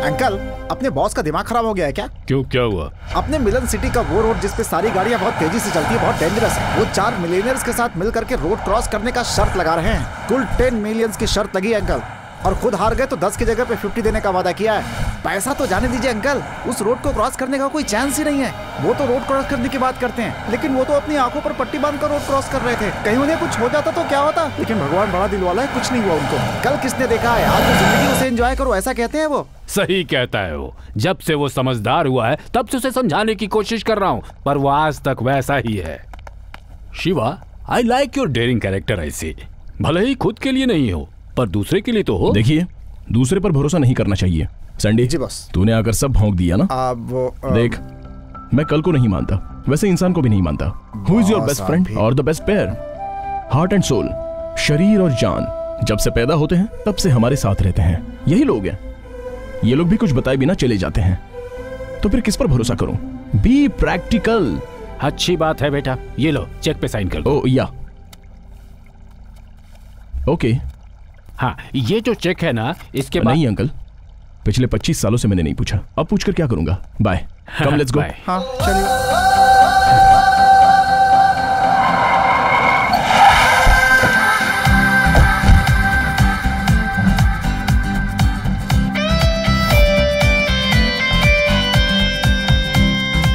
Uncle, अपने boss का दिमाग खराब हो गया है क्या? क्यों, क्या हुआ? अपने मिलन सिटी का वो रोड जिस पे सारी गाड़ियां बहुत तेजी से चलती है बहुत डेंजरस है। वो 4 मिलियनर्स के साथ मिल करके रोड क्रॉस करने का शर्त लगा रहे हैं। कुल 10 मिलियंस की शर्त लगी है अंकल, और खुद हार गए तो 10 की जगह पे 50 देने का वादा किया है। पैसा तो जाने दीजिए अंकल, उस रोड को क्रॉस करने का कोई चांस ही नहीं है। वो तो रोड क्रॉस करने की बात करते हैं, लेकिन वो तो अपनी आंखों पर पट्टी बांधकर रोड क्रॉस कर रहे थे। कहीं उन्हें कुछ हो जाता तो क्या होता, लेकिन भगवान बड़ा दिल वाला है, कुछ नहीं हुआ उनको। कल किसने देखा है, आज तो जिंदगी उसे एंजॉय करो ऐसा कहते हैं वो। सही कहता है वो। जब से वो समझदार हुआ है तब से उसे समझाने की कोशिश कर रहा हूँ, पर वो आज तक वैसा ही है। Shiva, I like your daring character. ऐसे भले ही खुद के लिए नहीं हो पर दूसरे के लिए तो हो। देखिए, दूसरे पर भरोसा नहीं करना चाहिए। संडे जी बस, तूने आकर सब भौंक दिया ना। देख, मैं कल को नहीं मानता, वैसे इंसान को भी नहीं मानता। Who is your best friend और the best pair? Heart and soul, शरीर और जान, जब से पैदा होते हैं तब से हमारे साथ रहते हैं। यही लोग हैं। ये लोग भी कुछ बताए बिना चले जाते हैं, तो फिर किस पर भरोसा करूं? Be practical. अच्छी बात है बेटा, ये लो चेक पे साइन कर दो। ओ या ओके। हाँ, ये जो चेक है ना, इसके बाद नहीं अंकल, पिछले 25 सालों से मैंने नहीं पूछा, अब पूछकर क्या करूंगा। Bye, come let's go. हाँ चलिए।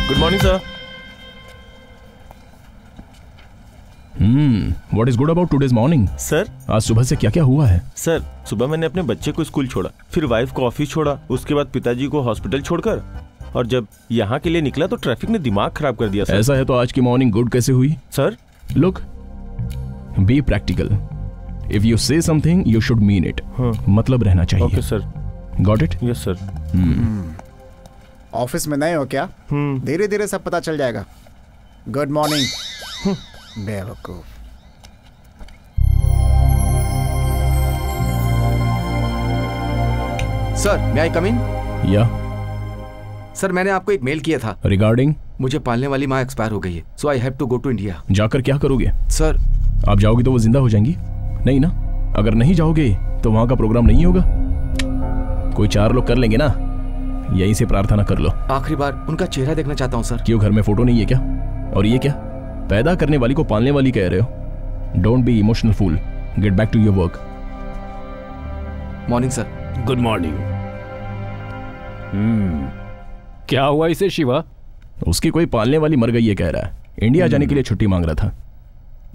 Good morning sir. What is good about today's morning? Sir, आज सुबह से क्या क्या हुआ है? सर, सुबह मैंने अपने बच्चे को स्कूल छोड़ा, फिर वाइफ को ऑफिस छोड़ा, उसके बाद पिताजी को हॉस्पिटल छोड़कर, और जब यहाँ के लिए निकला तो ट्रैफिक ने दिमाग खराब कर दिया सर। ऐसा है तो आज की मॉर्निंग गुड कैसे हुई? Sir, look, be practical. If you से something you should mean it. मतलब रहना चाहिए। Okay sir. Got it? Yes sir. Office में नए हो क्या? धीरे धीरे सब पता चल जाएगा। गुड मॉर्निंग बेवकूफ। सर, मे आई कम इन? या सर, मैंने आपको एक मेल किया था। रिगार्डिंग? मुझे पालने वाली माँ एक्सपायर हो गई है, so I have to go to India. जाकर क्या करोगे? सर, आप जाओगे तो वो जिंदा हो जाएंगी? नहीं ना? अगर नहीं जाओगे तो वहां का प्रोग्राम नहीं होगा। कोई 4 लोग कर लेंगे ना, यहीं से प्रार्थना कर लो। आखिरी बार उनका चेहरा देखना चाहता हूँ सर। क्यों, घर में फोटो नहीं है क्या? और ये क्या, पैदा करने वाली को पालने वाली कह रहे हो? Don't be emotional fool, get back to your work. Morning sir. Good morning. क्या हुआ इसे शिवा? उसकी कोई पालने वाली मर गई है कह रहा है, इंडिया जाने के लिए छुट्टी मांग रहा था।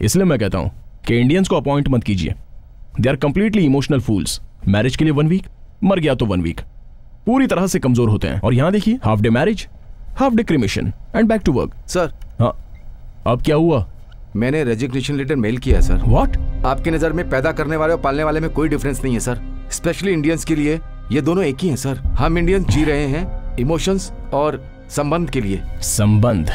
इसलिए मैं कहता हूं कि इंडियंस को अपॉइंट मत कीजिए, they are completely emotional fools. Marriage के लिए 1 वीक, मर गया तो 1 वीक, पूरी तरह से कमजोर होते हैं। और यहां देखिए, half day marriage, half day cremation and back to work. Sir. हाँ, अब क्या हुआ? मैंने रेजिग्नेशन लेटर मेल किया है सर। व्हाट? आपकी नजर में पैदा करने वाले और पालने वाले में कोई डिफरेंस नहीं है सर। स्पेशली इंडियंस के लिए ये दोनों एक ही हैं सर। हम इंडियंस जी रहे हैं इमोशंस और संबंध के लिए। संबंध?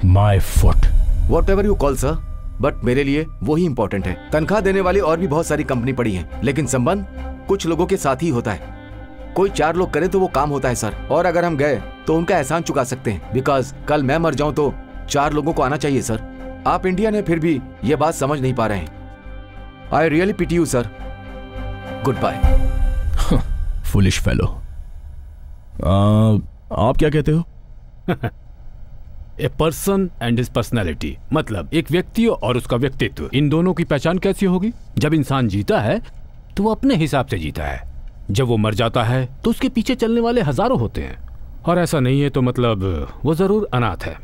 My foot. What ever you call sir, but मेरे लिए वो ही इंपॉर्टेंट है। तनख्वाह देने वाली और भी बहुत सारी कंपनी पड़ी है, लेकिन संबंध कुछ लोगों के साथ ही होता है। कोई 4 लोग करे तो वो काम होता है सर। और अगर हम गए तो उनका एहसान चुका सकते हैं, बिकॉज कल मैं मर जाऊं तो 4 लोगों को आना चाहिए सर। आप इंडियन है फिर भी ये बात समझ नहीं पा रहे हैं। I really pity you sir. Good bye. Foolish fellow. आप क्या कहते हो? A person and his personality, मतलब एक व्यक्ति और उसका व्यक्तित्व, इन दोनों की पहचान कैसी होगी? जब इंसान जीता है तो वो अपने हिसाब से जीता है, जब वो मर जाता है तो उसके पीछे चलने वाले हजारों होते हैं, और ऐसा नहीं है तो मतलब वो जरूर अनाथ है।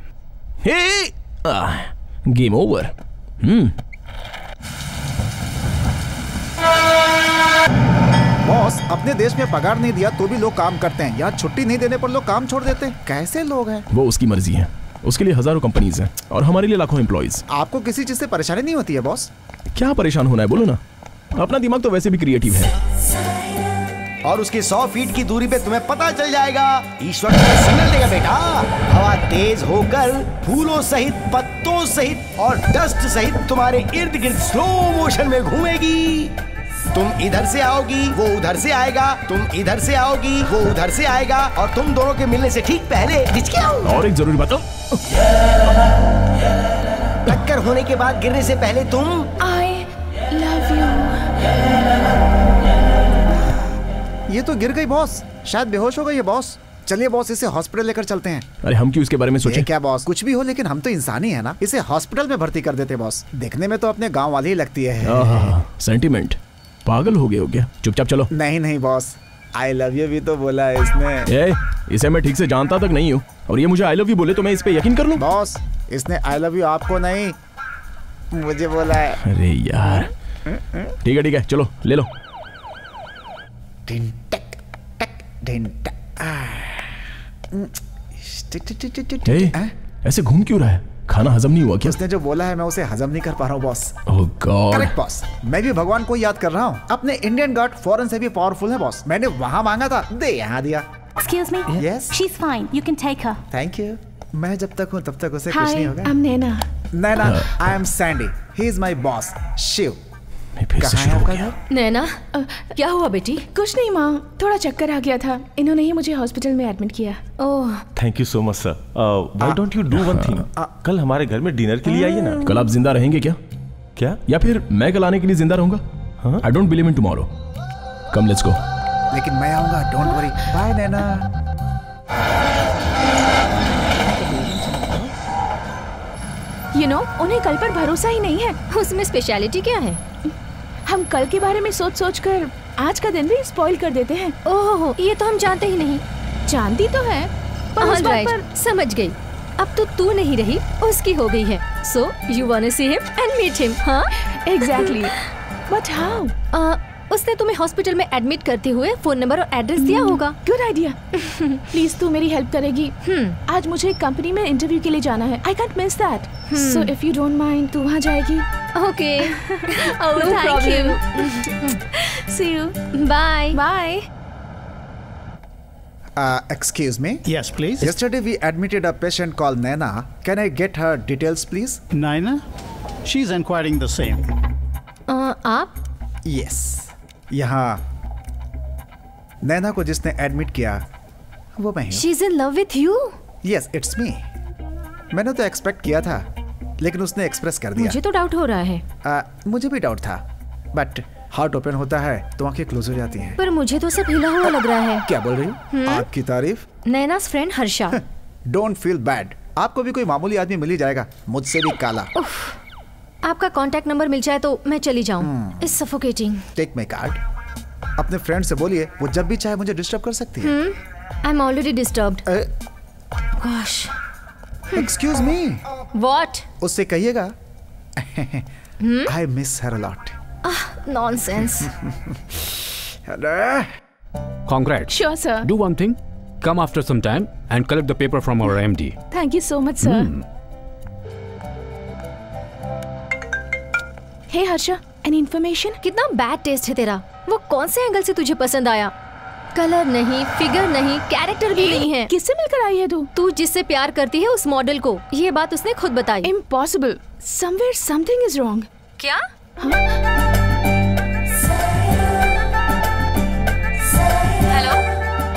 Game over. बॉस, अपने देश में पगार नहीं दिया तो भी लोग काम करते हैं, यहाँ छुट्टी नहीं देने पर लोग काम छोड़ देते हैं। कैसे लोग हैं? वो उसकी मर्जी है, उसके लिए हजारों कंपनीज हैं और हमारे लिए लाखों एम्प्लॉइज। आपको किसी चीज से परेशानी नहीं होती है बॉस? क्या परेशान होना है, बोलो ना। अपना दिमाग तो वैसे भी क्रिएटिव है। और उसकी 100 फीट की दूरी पे तुम्हें पता चल जाएगा। ईश्वर तुम्हें सिग्नल देगा बेटा। हवा तेज होकर फूलों सहित, पत्तों सहित और डस्ट सहित तुम्हारे इर्द गिर्द स्लो मोशन में घूमेगी। तुम इधर से आओगी, वो उधर से आएगा, तुम इधर से आओगी, वो उधर से आएगा, और तुम दोनों के मिलने से ठीक पहले और एक जरूरी बात, टक्कर होने के बाद गिरने से पहले तुम I love you। ये तो गिर गई बॉस, शायद बेहोश हो गई है बॉस। चलिए बॉस, इसे हॉस्पिटल लेकर चलते हैं। अरे हम क्यों इसके बारे में सोचें? क्या बॉस, कुछ भी हो लेकिन हम तो इंसान ही है ना। इसे हॉस्पिटल में भर्ती कर देते बॉस। देखने में तो अपने गांव वाली ही लगती है। सेंटिमेंट, पागल हो गए हो क्या? चुपचाप चलो। नहीं नहीं बॉस, आई लव यू भी तो बोला है इसने। इसे मैं ठीक से जानता तक नहीं हूँ और ये मुझे आई लव यू बोले तो मैं इस पे यकीन कर लूं? बॉस, इसने आई लव यू आपको नहीं मुझे बोला है। अरे यार, ठीक है चलो ले लो। ऐसे घूम क्यों रहा है? खाना हजम नहीं हुआ क्या? उसने जो बोला है मैं उसे हजम नहीं कर पा रहा हूँ बॉस। ओह गॉड। करेक्ट बॉस, मैं भी भगवान को याद कर रहा हूँ। अपने इंडियन गॉड फॉरेन से भी पावरफुल है बॉस। मैंने वहाँ मांगा था, दे यहाँ दिया। Excuse me? Yes? She's fine. You can take her. Thank you. मैं जब तक हूँ तब तक उसे कुछ Hi, नहीं होगा। I'm Naina. Naina, I am Sandy. He is my boss, Shiv. फिर से शुरू हो गया। नैना, क्या हुआ बेटी? कुछ नहीं माँ, थोड़ा चक्कर आ गया था। इन्होंने ही मुझे हॉस्पिटल में एडमिट किया। Oh, thank you so much sir. Why don't you do one thing? कल हमारे घर में डिनर के लिए आइए ना। कल आप जिंदा रहेंगे क्या? क्या? या फिर मैं कल आने के लिए जिंदा रहूंगा? I don't believe in tomorrow. Come let's go. लेकिन मैं आऊंगा, don't worry. Bye Naina. You know, उन्हें कल पर भरोसा ही नहीं है। उसमें स्पेशलिटी क्या है? हम कल के बारे में सोच कर आज का दिन भी स्पॉइल कर देते हैं। ओह, ये तो हम जानते ही नहीं। जानती तो है पर उस बात पर समझ गई। अब तो तू नहीं रही, उसकी हो गई है। So you wanna see him and meet him, हाँ? Exactly. But how? उसने तुम्हें हॉस्पिटल में एडमिट करते हुए फोन नंबर और एड्रेस दिया होगा। Good idea. प्लीज तू मेरी हेल्प करेगी। आज मुझे कंपनी में इंटरव्यू के लिए जाना है। I can't miss that. So if you don't mind, तू वहाँ जाएगी? Okay. No problem. See you. Bye bye. Excuse me? Yes, please. Yesterday we admitted a patient called Naina. Can I get her details, please? Naina? She's inquiring the same. आप? Yes. यहाँ नैना को जिसने admit किया वो मैं हूँ। She's in love with you? Yes, it's me. मैंने तो एक्सपेक्ट किया था लेकिन उसने एक्सप्रेस कर दिया। मुझे तो डाउट हो रहा है। मुझे भी डाउट था, बट हार्ट ओपन होता है तो आंखें क्लोज हो जाती हैं। पर मुझे तो सब हिला हुआ लग रहा है। क्या बोल रही हो? आपकी तारीफ? Naina's friend Harsha. Don't feel bad, आपको भी कोई मामूली आदमी मिल ही जाएगा, मुझसे भी काला। आपका कांटेक्ट नंबर मिल जाए तो मैं चली जाऊं। It's suffocating. Take my card. अपने फ्रेंड से बोलिए वो जब भी चाहे मुझे डिस्टर्ब कर सकती है। I am already disturbed. Gosh. Excuse me. What? उससे कहिएगा I miss her a lot. Nonsense. Congrats. Sure, sir. Do one thing. Come after some time and collect the paper from our MD. Thank you so much, sir. Hey Harsha, any information? कितना bad taste है तेरा। वो कौन से angle से तुझे पसंद आया? कलर नहीं, फिगर नहीं, कैरेक्टर भी नहीं है। किससे मिलकर आई है तू? तू जिससे प्यार करती है उस मॉडल को। ये बात उसने खुद बताई। Impossible. Somewhere something is wrong. क्या?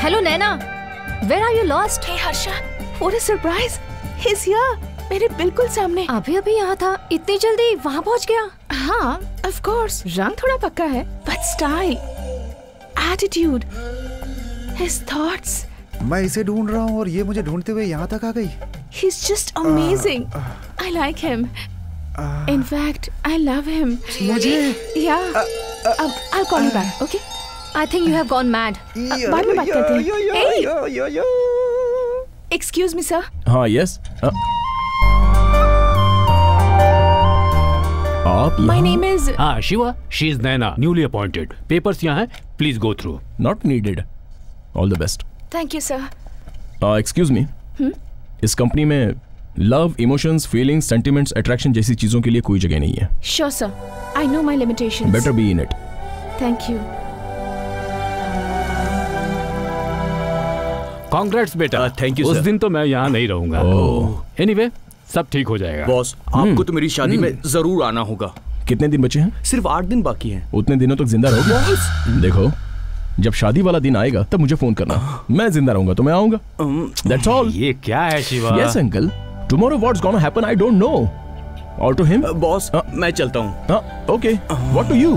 Hello Naina, Where are you lost? Hey Harsha, what a surprise. He's here. मेरे बिल्कुल सामने। अभी अभी यहाँ था, इतनी जल्दी वहाँ पहुँच गया? हाँ, of course. रंग थोड़ा पक्का है, but style, attitude, his thoughts. मैं इसे ढूंढ रहा हूँ और ये मुझे ढूंढते हुए यहाँ तक आ गई। He's just amazing. I like him. In fact, I love him. मुझे? Yeah. I'll call you back. Okay? I think you have gone mad. बाद में बात करते हैं. Hey. Excuse me, sir. हाँ, yes. आप My name is. Shiva. She is Naina, newly appointed. Papers यहाँ हैं. Please go through. Not needed. All the best. Thank you, sir. Excuse me. इस कंपनी में love, emotions, feelings, sentiments, attraction जैसी चीजों के लिए कोई जगह नहीं है। Sure, sir. I know my limitations. Better be in it. Thank you. Congrats बेटा। Thank you, उस sir. दिन तो मैं यहाँ नहीं रहूंगा। Anyway, सब ठीक हो जाएगा। बॉस, आपको तो मेरी शादी में जरूर आना होगा। कितने दिन बचे हैं? सिर्फ 8 दिन बाकी हैं। उतने दिनों तक जिंदा रहोगे? देखो, जब शादी वाला दिन आएगा तब मुझे फोन करना। मैं जिंदा रहूंगा तो मैं आऊंगा। That's all. ये क्या है Shiva? Yes, uncle. Tomorrow what's gonna happen I don't know. Or to him? Boss, मैं चलता हूँ। Okay. What to you?